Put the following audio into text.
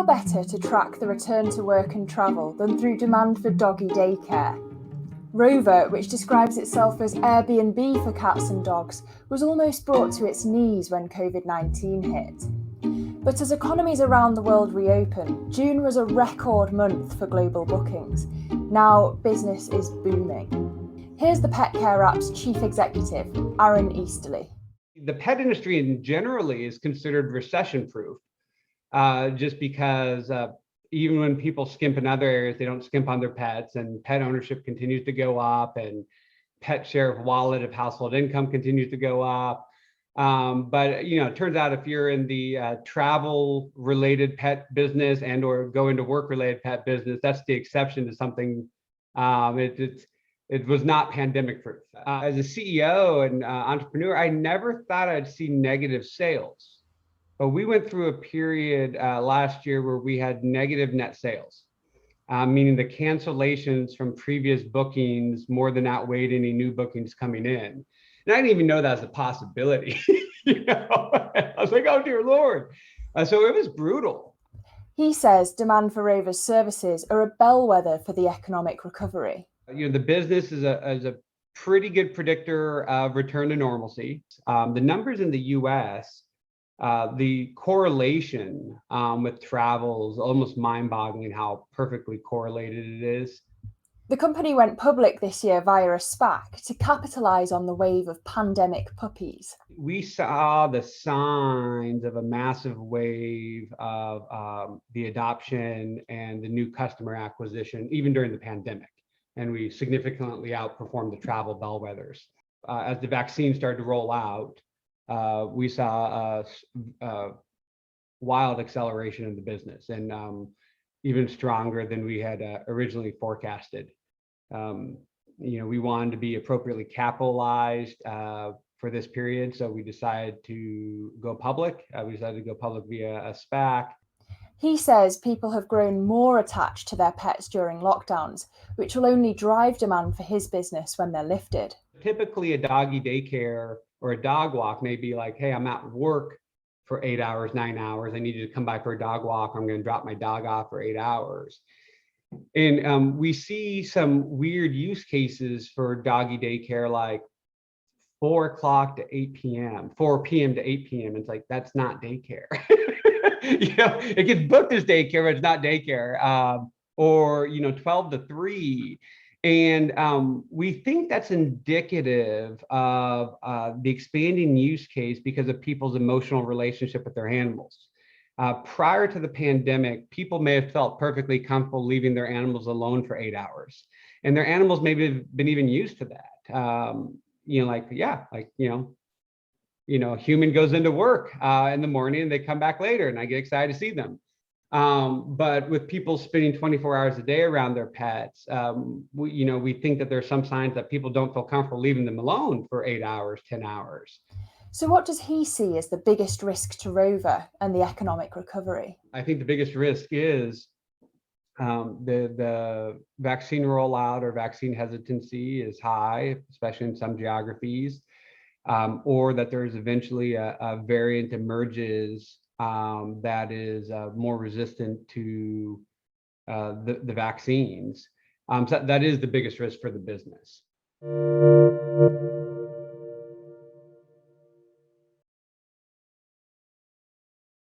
How better to track the return to work and travel than through demand for doggy daycare? Rover, which describes itself as Airbnb for cats and dogs, was almost brought to its knees when COVID-19 hit. But as economies around the world reopen, June was a record month for global bookings. Now business is booming. Here's the Pet Care app's chief executive, Aaron Easterly. The pet industry in generally is considered recession-proof, just because even when people skimp in other areas, they don't skimp on their pets, and pet ownership continues to go up, and pet share of wallet of household income continues to go up. But it turns out if you're in the travel-related pet business and or go into work-related pet business, that's the exception to something. It was not pandemic-proof. As a CEO and entrepreneur, I never thought I'd see negative sales. But we went through a period last year where we had negative net sales, meaning the cancellations from previous bookings more than outweighed any new bookings coming in. And I didn't even know that was a possibility. I was like, oh, dear Lord. So it was brutal. He says demand for Rover's services are a bellwether for the economic recovery. The business is a pretty good predictor of return to normalcy. The numbers in the US, the correlation with travel is almost mind-boggling how perfectly correlated it is. The company went public this year via a SPAC to capitalize on the wave of pandemic puppies. We saw the signs of a massive wave of the adoption and the new customer acquisition, even during the pandemic. And we significantly outperformed the travel bellwethers. As the vaccine started to roll out, we saw a wild acceleration in the business, and even stronger than we had originally forecasted. We wanted to be appropriately capitalized for this period, so we decided to go public. We decided to go public via a SPAC. He says people have grown more attached to their pets during lockdowns, which will only drive demand for his business when they're lifted. Typically, a doggy daycare or a dog walk may be like, hey, I'm at work for 8 hours, 9 hours. I need you to come by for a dog walk. I'm going to drop my dog off for 8 hours. And we see some weird use cases for doggy daycare, like 4 o'clock to 8 p.m., 4 p.m. to 8 p.m. It's like, that's not daycare. It gets booked as daycare, but it's not daycare. Or 12 to 3. And we think that's indicative of the expanding use case because of people's emotional relationship with their animals. Prior to the pandemic, people may have felt perfectly comfortable leaving their animals alone for 8 hours. And their animals maybe have been even used to that. A human goes into work in the morning and they come back later and I get excited to see them. But with people spending 24 hours a day around their pets, we think that there's some signs that people don't feel comfortable leaving them alone for 8 hours, 10 hours. So what does he see as the biggest risk to Rover and the economic recovery? I think the biggest risk is the vaccine rollout or vaccine hesitancy is high, especially in some geographies, or that there's eventually a variant emerges that is more resistant to the vaccines. So that is the biggest risk for the business.